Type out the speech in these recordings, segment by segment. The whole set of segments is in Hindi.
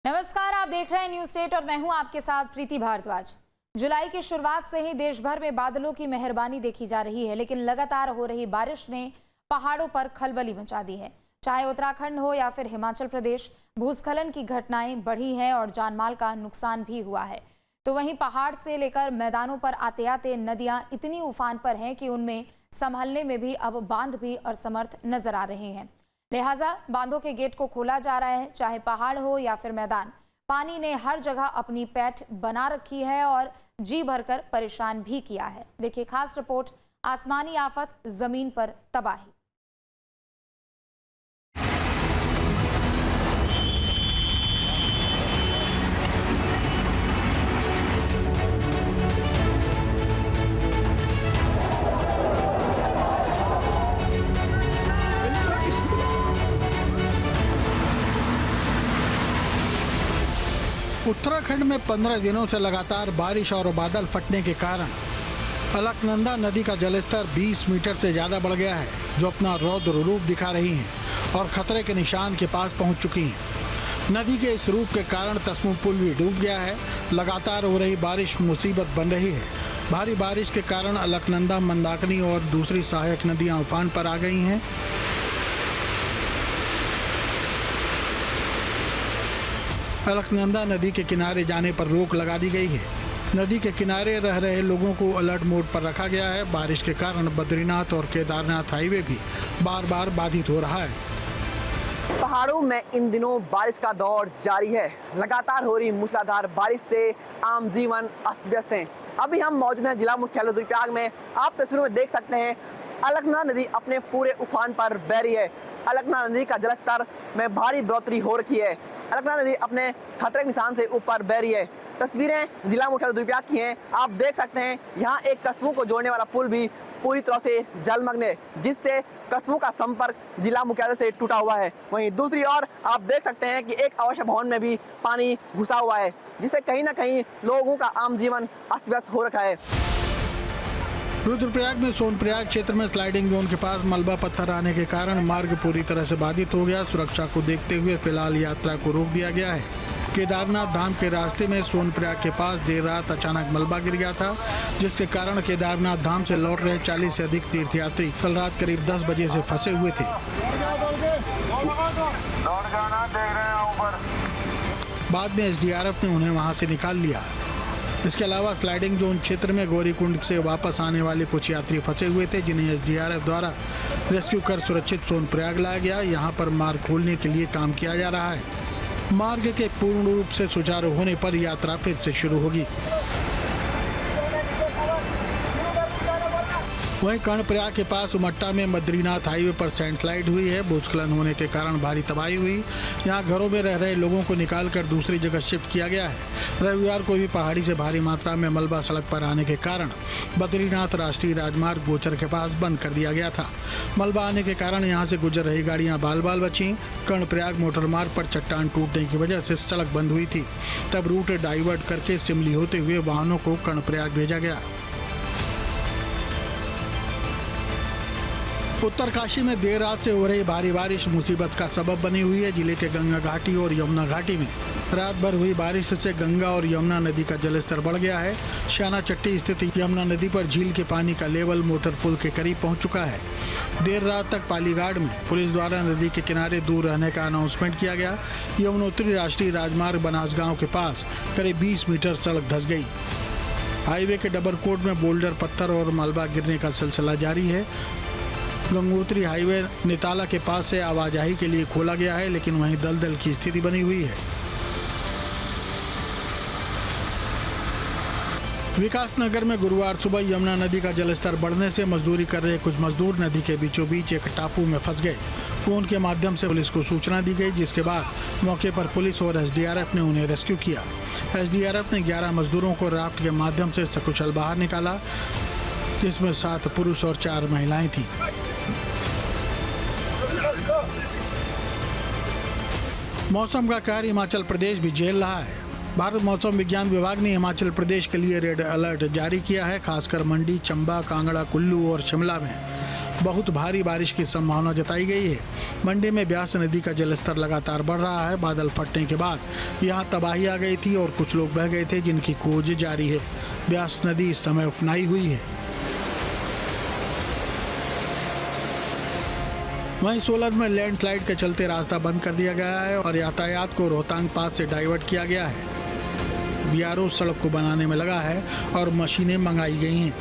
नमस्कार, आप देख रहे हैं न्यूज स्टेट और मैं हूं आपके साथ प्रीति भारद्वाज। जुलाई की शुरुआत से ही देश भर में बादलों की मेहरबानी देखी जा रही है, लेकिन लगातार हो रही बारिश ने पहाड़ों पर खलबली मचा दी है। चाहे उत्तराखंड हो या फिर हिमाचल प्रदेश, भूस्खलन की घटनाएं बढ़ी हैं और जानमाल का नुकसान भी हुआ है। तो वहीं पहाड़ से लेकर मैदानों पर आते आते नदियां इतनी उफान पर हैं कि उनमें संभलने में भी अब बांध भी असमर्थ नजर आ रहे हैं। लिहाजा बांधों के गेट को खोला जा रहा है। चाहे पहाड़ हो या फिर मैदान, पानी ने हर जगह अपनी पैठ बना रखी है और जी भरकर परेशान भी किया है। देखिए खास रिपोर्ट, आसमानी आफत, जमीन पर तबाही। उत्तराखंड में 15 दिनों से लगातार बारिश और बादल फटने के कारण अलकनंदा नदी का जलस्तर 20 मीटर से ज्यादा बढ़ गया है, जो अपना रौद्र रूप दिखा रही हैं और खतरे के निशान के पास पहुंच चुकी हैं। नदी के इस रूप के कारण तस्मू पुल भी डूब गया है। लगातार हो रही बारिश मुसीबत बन रही है। भारी बारिश के कारण अलकनंदा, मंदाकिनी और दूसरी सहायक नदियां उफान पर आ गई हैं। अलकनंदा नदी के किनारे जाने पर रोक लगा दी गई है। नदी के किनारे रह रहे लोगों को अलर्ट मोड पर रखा गया है। बारिश के कारण बद्रीनाथ और केदारनाथ हाईवे भी बार बार बाधित हो रहा है। पहाड़ों में इन दिनों बारिश का दौर जारी है। लगातार हो रही मूसलाधार बारिश से आम जीवन अस्त व्यस्त है। अभी हम मौजूद हैं जिला मुख्यालय रुद्रप्रयाग में। आप तस्वीरों में देख सकते हैं अलकनंदा नदी अपने पूरे उफान पर बह रही है। अलकनंदा नदी का जलस्तर में भारी बढ़ोतरी हो रखी है। अलकनंदा नदी अपने खतरे के निशान से ऊपर बह रही है। तस्वीरें जिला मुख्यालय रुद्रप्रयाग की हैं। आप देख सकते हैं यहाँ एक कस्बों को जोड़ने वाला पुल भी पूरी तरह से जलमग्न है, जिससे कस्बों का संपर्क जिला मुख्यालय से टूटा हुआ है। वहीं दूसरी ओर आप देख सकते हैं कि एक आवासीय भवन में भी पानी घुसा हुआ है, जिससे कहीं ना कहीं लोगों का आम जीवन अस्त व्यस्त हो रखा है। रुद्रप्रयाग में सोनप्रयाग क्षेत्र में स्लाइडिंग जोन के पास मलबा पत्थर आने के कारण मार्ग पूरी तरह से बाधित हो गया। सुरक्षा को देखते हुए फिलहाल यात्रा को रोक दिया गया है। केदारनाथ धाम के रास्ते में सोनप्रयाग के पास देर रात अचानक मलबा गिर गया था, जिसके कारण केदारनाथ धाम से लौट रहे 40 से अधिक तीर्थयात्री कल रात करीब 10 बजे से फंसे हुए थे। बाद में एसडीआरएफ ने उन्हें वहां से निकाल लिया। इसके अलावा स्लाइडिंग जोन क्षेत्र में गौरीकुंड से वापस आने वाले कुछ यात्री फंसे हुए थे, जिन्हें एसडीआरएफ द्वारा रेस्क्यू कर सुरक्षित सोनप्रयाग लाया गया। यहाँ पर मार्ग खोलने के लिए काम किया जा रहा है। मार्ग के पूर्ण रूप से सुचारू होने पर यात्रा फिर से शुरू होगी। वहीं कर्णप्रयाग के पास उमट्टा में बद्रीनाथ हाईवे पर सैंडस्लाइड हुई है। भूस्खलन होने के कारण भारी तबाही हुई। यहां घरों में रह रहे लोगों को निकालकर दूसरी जगह शिफ्ट किया गया है। रविवार को भी पहाड़ी से भारी मात्रा में मलबा सड़क पर आने के कारण बद्रीनाथ राष्ट्रीय राजमार्ग गोचर के पास बंद कर दिया गया था। मलबा आने के कारण यहाँ से गुजर रही गाड़ियाँ बाल बाल बची। कर्णप्रयाग मोटर मार्ग पर चट्टान टूटने की वजह से सड़क बंद हुई थी। तब रूट डाइवर्ट करके सिमली होते हुए वाहनों को कर्णप्रयाग भेजा गया। उत्तरकाशी में देर रात से हो रही भारी बारिश मुसीबत का सबब बनी हुई है। जिले के गंगा घाटी और यमुना घाटी में रात भर हुई बारिश से गंगा और यमुना नदी का जलस्तर बढ़ गया है। श्याना चट्टी स्थित यमुना नदी पर झील के पानी का लेवल मोटर पुल के करीब पहुंच चुका है। देर रात तक पालीघाट में पुलिस द्वारा नदी के किनारे दूर रहने का अनाउंसमेंट किया गया। यमुनोत्री राष्ट्रीय राजमार्ग बनासगांव के पास करीब 20 मीटर सड़क धंस गई। हाईवे के डबर कोट में बोल्डर, पत्थर और मलबा गिरने का सिलसिला जारी है। गंगोत्री हाईवे निताला के पास से आवाजाही के लिए खोला गया है, लेकिन वहीं दलदल की स्थिति बनी हुई है। विकासनगर में गुरुवार सुबह यमुना नदी का जलस्तर बढ़ने से मजदूरी कर रहे कुछ मजदूर नदी के बीचों बीच एक टापू में फंस गए। फोन के माध्यम से पुलिस को सूचना दी गई, जिसके बाद मौके पर पुलिस और एसडीआरएफ ने उन्हें रेस्क्यू किया। एसडीआरएफ ने 11 मजदूरों को राफ्ट के माध्यम से सकुशल बाहर निकाला, जिसमें 7 पुरुष और 4 महिलाएं थीं। मौसम का कहर हिमाचल प्रदेश भी झेल रहा है। भारत मौसम विज्ञान विभाग ने हिमाचल प्रदेश के लिए रेड अलर्ट जारी किया है। खासकर मंडी, चंबा, कांगड़ा, कुल्लू और शिमला में बहुत भारी बारिश की संभावना जताई गई है। मंडी में ब्यास नदी का जलस्तर लगातार बढ़ रहा है। बादल फटने के बाद यहां तबाही आ गई थी और कुछ लोग बह गए थे, जिनकी खोज जारी है। ब्यास नदी इस समय उफनाई हुई है। वहीं सोलन में लैंडस्लाइड के चलते रास्ता बंद कर दिया गया है और यातायात को रोहतांग पास से डाइवर्ट किया गया है। बीआरओ सड़क को बनाने में लगा है और मशीनें मंगाई गई हैं।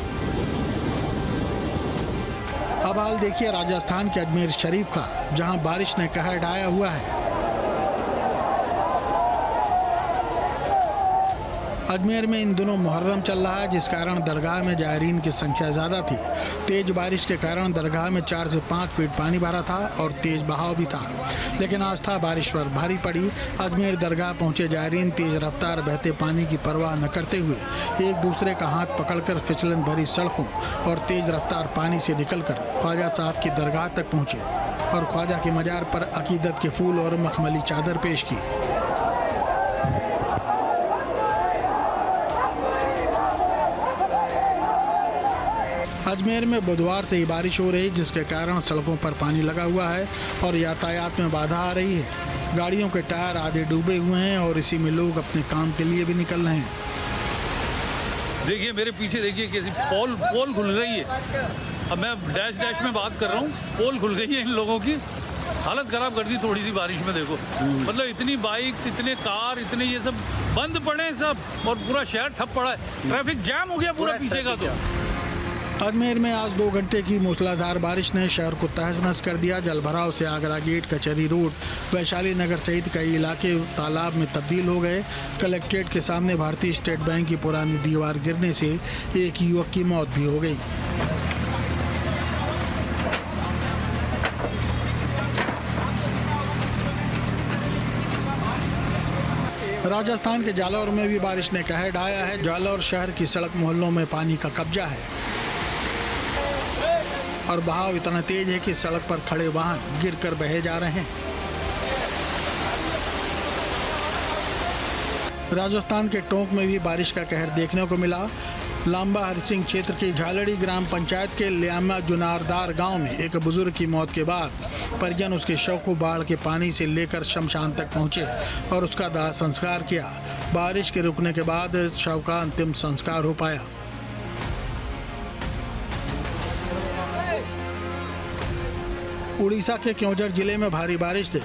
अब हाल देखिए राजस्थान के अजमेर शरीफ का, जहां बारिश ने कहर ढाया हुआ है। अजमेर में इन दिनों मुहर्रम चल रहा है, जिस कारण दरगाह में जायरीन की संख्या ज्यादा थी। तेज बारिश के कारण दरगाह में 4 से 5 फीट पानी भरा था और तेज बहाव भी था, लेकिन आस्था बारिश पर भारी पड़ी। अजमेर दरगाह पहुंचे जायरीन तेज रफ्तार बहते पानी की परवाह न करते हुए एक दूसरे का हाथ पकड़कर फिसलन भरी सड़कों और तेज रफ्तार पानी से निकलकर ख्वाजा साहब की दरगाह तक पहुंचे और ख्वाजा के मजार पर अकीदत के फूल और मखमली चादर पेश की। अजमेर में बुधवार से ही बारिश हो रही, जिसके कारण सड़कों पर पानी लगा हुआ है और यातायात में बाधा आ रही है। गाड़ियों के टायर आधे डूबे हुए हैं और इसी में लोग अपने काम के लिए भी निकल रहे हैं। देखिए मेरे पीछे देखिए कैसी पोल खुल रही है। अब मैं डैश में बात कर रहा हूँ, पोल खुल गई है इन लोगों की। हालत खराब कर दी थोड़ी सी बारिश में। देखो मतलब इतनी बाइक्स, इतने कार, इतने ये सब बंद पड़े हैं सब, और पूरा शहर ठप पड़ा है। ट्रैफिक जैम हो गया पूरा पीछे का। तो अजमेर में आज 2 घंटे की मूसलाधार बारिश ने शहर को तहस नहस कर दिया। जलभराव से आगरा गेट, कचहरी रोड, वैशाली नगर सहित कई इलाके तालाब में तब्दील हो गए। कलेक्ट्रेट के सामने भारतीय स्टेट बैंक की पुरानी दीवार गिरने से एक युवक की मौत भी हो गई। राजस्थान के जालौर में भी बारिश ने कहर ढाया है। जालौर शहर की सड़क मोहल्लों में पानी का कब्जा है और बहाव इतना तेज है कि सड़क पर खड़े वाहन गिरकर बहे जा रहे हैं। राजस्थान के टोंक में भी बारिश का कहर देखने को मिला। लांबा हरसिंह क्षेत्र की झालड़ी ग्राम पंचायत के ल्यामा जुनारदार गांव में एक बुजुर्ग की मौत के बाद परिजन उसके शव को बाढ़ के पानी से लेकर शमशान तक पहुंचे और उसका दाह संस्कार किया। बारिश के रुकने के बाद शव का अंतिम संस्कार हो पाया। उड़ीसा के क्योंझर जिले में भारी बारिश से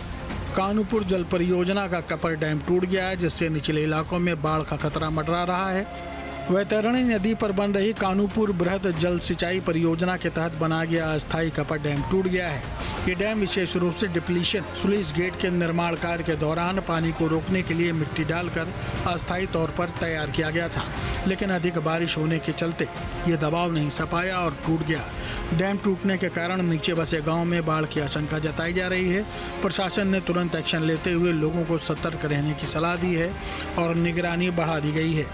कानूपुर जल परियोजना का कपर डैम टूट गया है, जिससे निचले इलाकों में बाढ़ का खतरा मंडरा रहा है। वैतरणी नदी पर बन रही कानूपुर बृहद जल सिंचाई परियोजना के तहत बना गया अस्थायी कपर डैम टूट गया है। ये डैम विशेष रूप से डिप्लीशन स्लुइस गेट के निर्माण कार्य के दौरान पानी को रोकने के लिए मिट्टी डालकर अस्थायी तौर पर तैयार किया गया था, लेकिन अधिक बारिश होने के चलते ये दबाव नहीं सह पाया और टूट गया। डैम टूटने के कारण नीचे बसे गांव में बाढ़ की आशंका जताई जा रही है। प्रशासन ने तुरंत एक्शन लेते हुए लोगों को सतर्क रहने की सलाह दी है और निगरानी बढ़ा दी गई है।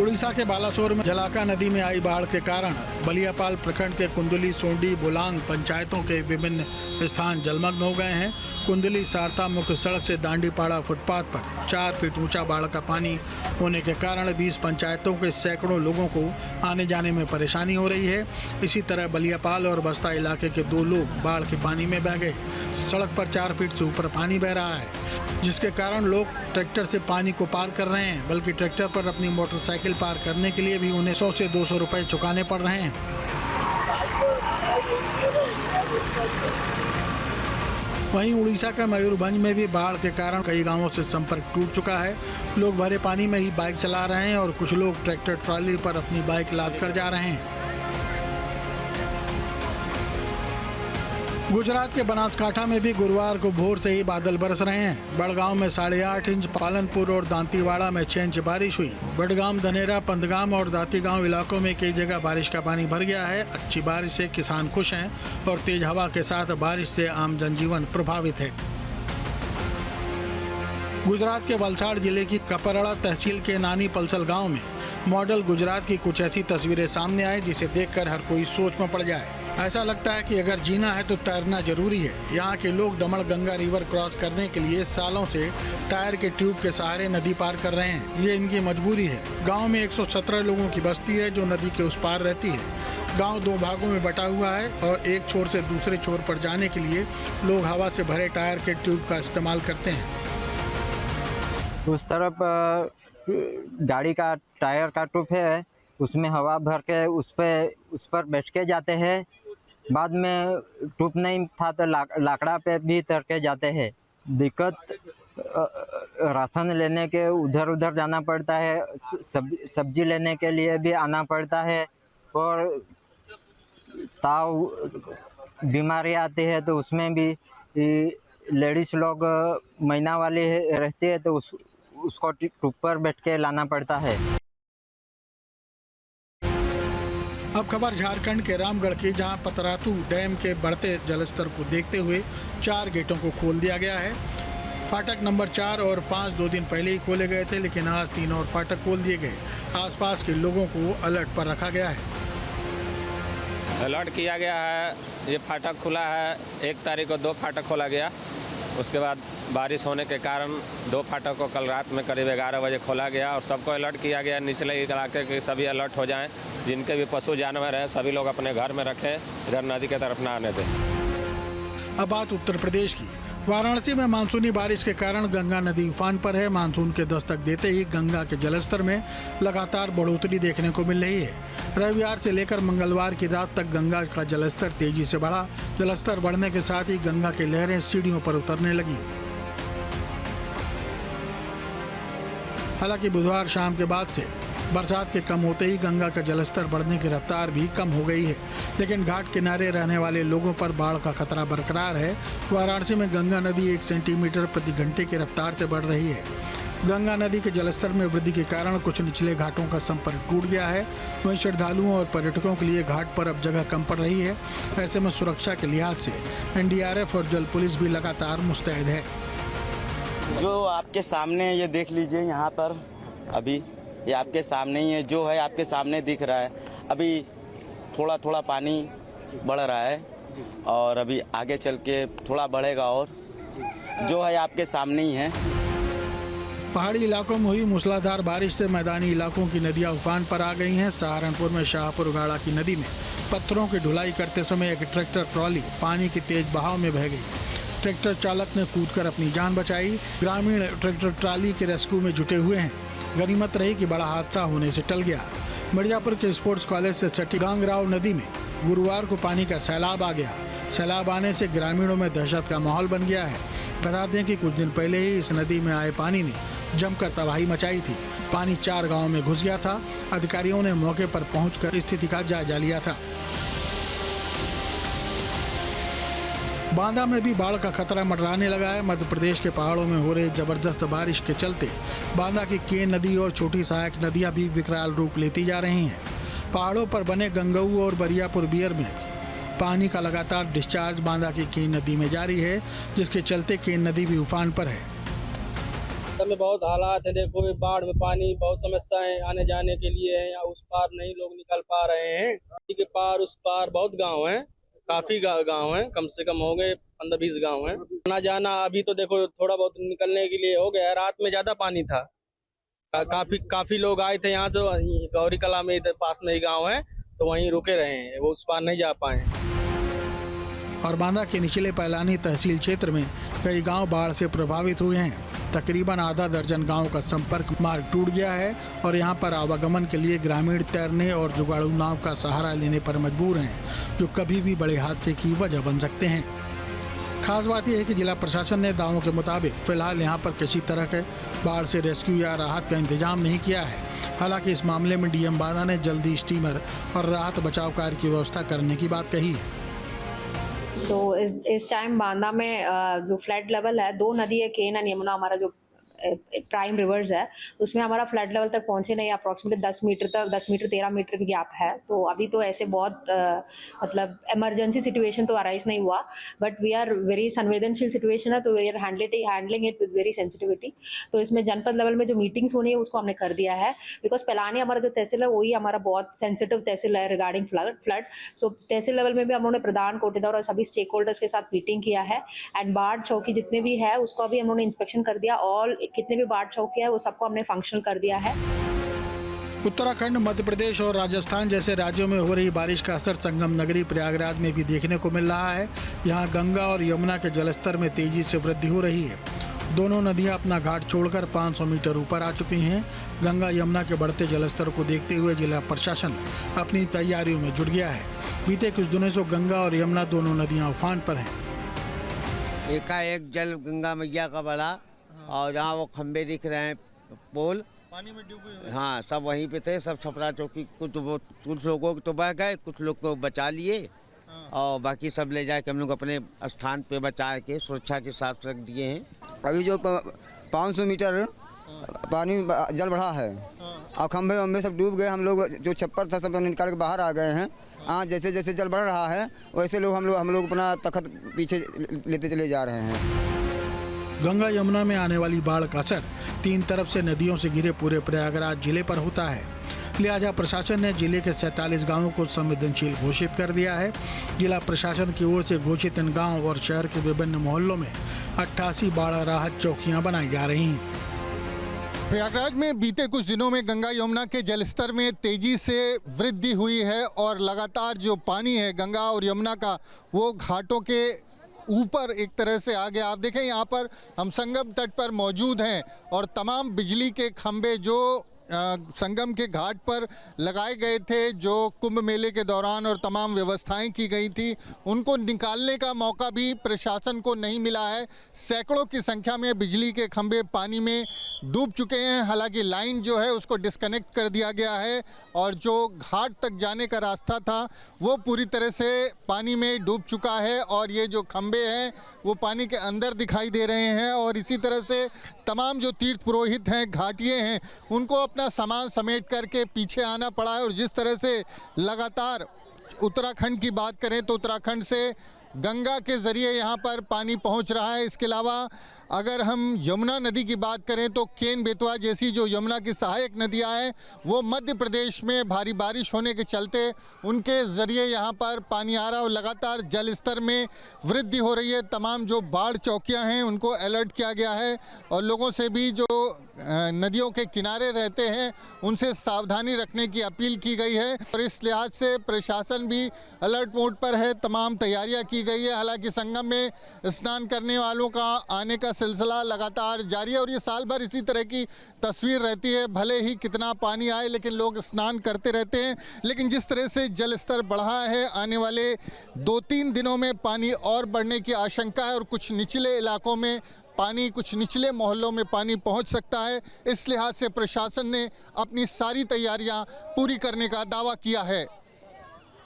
उड़ीसा के बालासोर में जलाका नदी में आई बाढ़ के कारण बलियापाल प्रखंड के कुंदली, सोंडी, बुलांग पंचायतों के विभिन्न स्थान जलमग्न हो गए हैं। कुंदली सारता मुख्य सड़क से दांडीपाड़ा फुटपाथ पर 4 फीट ऊंचा बाढ़ का पानी होने के कारण 20 पंचायतों के सैकड़ों लोगों को आने जाने में परेशानी हो रही है। इसी तरह बलियापाल और बस्ता इलाके के 2 लोग बाढ़ के पानी में बह गए। सड़क पर 4 फीट से ऊपर पानी बह रहा है, जिसके कारण लोग ट्रैक्टर से पानी को पार कर रहे हैं, बल्कि ट्रैक्टर पर अपनी मोटरसाइकिल पार करने के लिए भी उन्हें 100 से 200 रुपए चुकाने पड़ रहे हैं। वहीं उड़ीसा का मयूरभंज में भी बाढ़ के कारण कई गांवों से संपर्क टूट चुका है। लोग भरे पानी में ही बाइक चला रहे हैं और कुछ लोग ट्रैक्टर ट्रॉली पर अपनी बाइक लाद कर जा रहे हैं। गुजरात के बनासकांठा में भी गुरुवार को भोर से ही बादल बरस रहे हैं। बड़गांव में 8.5 इंच, पालनपुर और दांतीवाड़ा में 6 इंच बारिश हुई। बड़गाम, धनेरा, पंदगाम और दातीगांव इलाकों में कई जगह बारिश का पानी भर गया है। अच्छी बारिश से किसान खुश हैं और तेज हवा के साथ बारिश से आम जनजीवन प्रभावित है। गुजरात के वलसाड़ जिले की कपरड़ा तहसील के नानी पलसल गाँव में मॉडल गुजरात की कुछ ऐसी तस्वीरें सामने आई जिसे देखकर हर कोई सोच में पड़ जाए। ऐसा लगता है कि अगर जीना है तो तैरना जरूरी है। यहाँ के लोग दमन गंगा रिवर क्रॉस करने के लिए सालों से टायर के ट्यूब के सहारे नदी पार कर रहे हैं। ये इनकी मजबूरी है। गांव में 117 लोगों की बस्ती है जो नदी के उस पार रहती है। गांव 2 भागों में बटा हुआ है और एक छोर से दूसरे छोर पर जाने के लिए लोग हवा से भरे टायर के ट्यूब का इस्तेमाल करते हैं। उस तरफ गाड़ी का टायर का ट्यूब है, उसमें हवा भर के उस पर बैठ के जाते हैं। बाद में ट्यूब नहीं था तो लाकड़ा पे भी तर के जाते हैं। दिक्कत राशन लेने के उधर उधर जाना पड़ता है, सब्जी लेने के लिए भी आना पड़ता है और ताव बीमारी आती है तो उसमें भी लेडीज लोग महीना वाली रहती है तो उसको ट्यूब पर बैठ के लाना पड़ता है। अब खबर झारखंड के रामगढ़ की, जहां पतरातू डैम के बढ़ते जलस्तर को देखते हुए 4 गेटों को खोल दिया गया है। फाटक नंबर 4 और 5 2 दिन पहले ही खोले गए थे, लेकिन आज 3 और फाटक खोल दिए गए। आसपास के लोगों को अलर्ट पर रखा गया है। अलर्ट किया गया है। ये फाटक खुला है, 1 तारीख को 2 फाटक खोला गया। उसके बाद बारिश होने के कारण 2 फाटक को कल रात में करीब 11 बजे खोला गया और सबको अलर्ट किया गया। निचले इलाके के सभी अलर्ट हो जाएं। जिनके भी पशु जानवर हैं सभी लोग अपने घर में रखें, इधर नदी की तरफ ना आने दें। अब बात उत्तर प्रदेश की। वाराणसी में मानसूनी बारिश के कारण गंगा नदी उफान पर है। मानसून के दस्तक देते ही गंगा के जलस्तर में लगातार बढ़ोतरी देखने को मिल रही है। रविवार से लेकर मंगलवार की रात तक गंगा का जलस्तर तेजी से बढ़ा। जलस्तर बढ़ने के साथ ही गंगा की लहरें सीढ़ियों पर उतरने लगी। हालांकि बुधवार शाम के बाद से बरसात के कम होते ही गंगा का जलस्तर बढ़ने की रफ्तार भी कम हो गई है, लेकिन घाट किनारे रहने वाले लोगों पर बाढ़ का खतरा बरकरार है। वाराणसी में गंगा नदी 1 सेंटीमीटर प्रति घंटे की रफ्तार से बढ़ रही है। गंगा नदी के जलस्तर में वृद्धि के कारण कुछ निचले घाटों का संपर्क टूट गया है। वहीं श्रद्धालुओं और पर्यटकों के लिए घाट पर अब जगह कम पड़ रही है। ऐसे में सुरक्षा के लिहाज से NDRF और जल पुलिस भी लगातार मुस्तैद है। जो आपके सामने ये देख लीजिए, यहाँ पर अभी ये आपके सामने ही है, जो है आपके सामने दिख रहा है। अभी थोड़ा थोड़ा पानी बढ़ रहा है और अभी आगे चल के थोड़ा बढ़ेगा और जो है आपके सामने ही है। पहाड़ी इलाकों में हुई मूसलाधार बारिश से मैदानी इलाकों की नदियां उफान पर आ गई हैं। सहारनपुर में शाहपुर गाड़ा की नदी में पत्थरों की ढुलाई करते समय एक ट्रैक्टर ट्रॉली पानी के तेज बहाव में बह गई। ट्रैक्टर चालक ने कूदकर अपनी जान बचाई। ग्रामीण ट्रैक्टर ट्रॉली के रेस्क्यू में जुटे हुए हैं। गनीमत रही कि बड़ा हादसा होने से टल गया। मिर्जापुर के स्पोर्ट्स कॉलेज से सटी गांगराव नदी में गुरुवार को पानी का सैलाब आ गया। सैलाब आने से ग्रामीणों में दहशत का माहौल बन गया है। बता दें कि कुछ दिन पहले ही इस नदी में आए पानी ने जमकर तबाही मचाई थी। पानी 4 गांवों में घुस गया था। अधिकारियों ने मौके पर पहुंचकर स्थिति का जायजा लिया था। बांदा में भी बाढ़ का खतरा मंडराने लगा है। मध्य प्रदेश के पहाड़ों में हो रही जबरदस्त बारिश के चलते बांदा की केन नदी और छोटी सहायक नदियां भी विकराल रूप लेती जा रही हैं। पहाड़ों पर बने गंगऊ और बरियापुर बियर में पानी का लगातार डिस्चार्ज बांदा की केन नदी में जारी है, जिसके चलते केन नदी भी उफान पर है। में बहुत हालात है। देखो बाढ़ में पानी, बहुत समस्याएं आने जाने के लिए है। उस पार नहीं लोग निकल पा रहे हैं। नदी के पार उस पार बहुत गांव हैं, काफी गांव हैं, कम से कम हो गए 15-20 गांव हैं। आना जाना अभी तो देखो थोड़ा बहुत निकलने के लिए हो गया। रात में ज्यादा पानी था। काफी लोग आए थे यहाँ, तो गौरी कला में इधर पास में ही गाँव है, तो वहीं रुके रहे हैं, वो उस पार नहीं जा पाए। और बांदा के निचले पैलानी तहसील क्षेत्र में कई गांव बाढ़ से प्रभावित हुए हैं। तकरीबन आधा दर्जन गांव का संपर्क मार्ग टूट गया है और यहां पर आवागमन के लिए ग्रामीण तैरने और जुगाड़ू नाव का सहारा लेने पर मजबूर हैं, जो कभी भी बड़े हादसे की वजह बन सकते हैं। खास बात यह है कि जिला प्रशासन ने दावों के मुताबिक फिलहाल यहां पर किसी तरह के बाढ़ से रेस्क्यू या राहत का इंतजाम नहीं किया है। हालांकि इस मामले में डीएम बांदा ने जल्दी स्टीमर और राहत बचाव कार्य की व्यवस्था करने की बात कही है। तो इस टाइम बांदा में जो फ्लड लेवल है, 2 नदी है, केन और यमुना, हमारा जो प्राइम रिवर्स है, उसमें हमारा फ्लड लेवल तक पहुंचे नहीं, अप्रॉक्सीमेटली 10 मीटर तक 13 मीटर की गैप है। तो अभी तो ऐसे बहुत मतलब इमरजेंसी सिचुएशन तो अराइज नहीं हुआ, बट वी आर वेरी संवेदनशील सिचुएशन है, तो we are handling it with very sensitivity. तो इसमें जनपद लेवल में जो मीटिंग्स होनी है उसको हमने कर दिया है, बिकॉज पलानी हमारा जो तहसील है वही हमारा बहुत सेंसिटिव तहसील है रिगार्डिंग फ्लड। सो तहसील लेवल में भी हम लोगों ने प्रधान, कोटेदार और सभी स्टेक होल्डर्स के साथ मीटिंग किया है। एंड बाढ़ चौकी जितने भी है उसको अभी हम लोगों ने इंस्पेक्शन कर दिया, और कितने भी बाढ़ चौकी है वो सबको हमने फंक्शनल कर दिया है। उत्तराखंड, मध्य प्रदेश और राजस्थान जैसे राज्यों में हो रही बारिश का असर संगम नगरी प्रयागराज में भी देखने को मिल रहा है। यहाँ गंगा और यमुना के जलस्तर में तेजी से वृद्धि हो रही है। दोनों नदियां अपना घाट छोड़कर 500 मीटर ऊपर आ चुकी हैं। गंगा यमुना के बढ़ते जलस्तर को देखते हुए जिला प्रशासन अपनी तैयारियों में जुट गया है। बीते कुछ दिनों से गंगा और यमुना दोनों नदियां उफान पर हैं। एकाएक जल गंगा मैया का बढ़ा और जहाँ वो खंबे दिख रहे हैं, पोल पानी में डूबे हुए। हाँ, सब वहीं पे थे। सब छपरा चौकी कुछ लोगों को तो बह गए, कुछ लोग को बचा लिए और बाकी सब ले जाके हम लोग अपने स्थान पे बचा के सुरक्षा के साथ रख दिए हैं। अभी जो 500 मीटर पानी जल बढ़ा है और खंभे वम्बे सब डूब गए। हम लोग जो छप्पर था सब निकाल के बाहर आ गए हैं। हाँ, जैसे जैसे जल बढ़ रहा है वैसे हम लोग अपना तखत पीछे लेते चले जा रहे हैं। गंगा यमुना में आने वाली बाढ़ का असर 3 तरफ से नदियों से घिरे पूरे प्रयागराज जिले पर होता है। लिहाजा प्रशासन ने जिले के 47 गांवों को संवेदनशील घोषित कर दिया है। जिला प्रशासन की ओर से घोषित इन गांव और शहर के विभिन्न मोहल्लों में 88 बाढ़ राहत चौकियां बनाई जा रही हैं। प्रयागराज में बीते कुछ दिनों में गंगा यमुना के जलस्तर में तेजी से वृद्धि हुई है और लगातार जो पानी है गंगा और यमुना का वो घाटों के ऊपर एक तरह से आ गया। आप देखें यहाँ पर हम संगम तट पर मौजूद हैं और तमाम बिजली के खंभे जो संगम के घाट पर लगाए गए थे, जो कुंभ मेले के दौरान और तमाम व्यवस्थाएं की गई थी, उनको निकालने का मौका भी प्रशासन को नहीं मिला है। सैकड़ों की संख्या में बिजली के खंभे पानी में डूब चुके हैं। हालांकि लाइन जो है उसको डिस्कनेक्ट कर दिया गया है और जो घाट तक जाने का रास्ता था वो पूरी तरह से पानी में डूब चुका है और ये जो खंभे हैं वो पानी के अंदर दिखाई दे रहे हैं। और इसी तरह से तमाम जो तीर्थ पुरोहित हैं, घाटिये हैं, उनको अपना सामान समेट करके पीछे आना पड़ा है। और जिस तरह से लगातार उत्तराखंड की बात करें तो उत्तराखंड से गंगा के ज़रिए यहाँ पर पानी पहुँच रहा है। इसके अलावा अगर हम यमुना नदी की बात करें तो केन बेतवा जैसी जो यमुना की सहायक नदियाँ हैं वो मध्य प्रदेश में भारी बारिश होने के चलते उनके ज़रिए यहाँ पर पानी आ रहा है और लगातार जल स्तर में वृद्धि हो रही है। तमाम जो बाढ़ चौकियाँ हैं उनको अलर्ट किया गया है और लोगों से भी जो नदियों के किनारे रहते हैं उनसे सावधानी रखने की अपील की गई है। और इस लिहाज से प्रशासन भी अलर्ट मोड पर है, तमाम तैयारियां की गई है। हालांकि संगम में स्नान करने वालों का आने का सिलसिला लगातार जारी है और ये साल भर इसी तरह की तस्वीर रहती है। भले ही कितना पानी आए लेकिन लोग स्नान करते रहते हैं। लेकिन जिस तरह से जल स्तर बढ़ा है, आने वाले 2-3 दिनों में पानी और बढ़ने की आशंका है और कुछ निचले इलाकों में पानी, कुछ निचले मोहल्लों में पानी पहुंच सकता है। इस लिहाज से प्रशासन ने अपनी सारी तैयारियां पूरी करने का दावा किया है।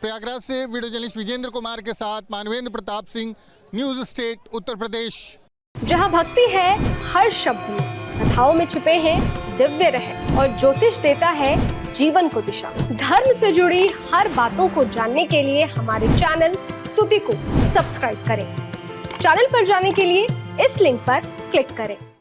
प्रयागराज से वीडियो जर्नलिस्ट विजेंद्र कुमार के साथ मानवेंद्र प्रताप सिंह, न्यूज़ स्टेट, उत्तर प्रदेश। जहां भक्ति है हर शब्द में, कथाओं में छुपे हैं दिव्य रहस्य और ज्योतिष देता है जीवन को दिशा। धर्म से जुड़ी हर बातों को जानने के लिए हमारे चैनल स्तुति को सब्सक्राइब करें। चैनल पर जाने के लिए इस लिंक पर क्लिक करें।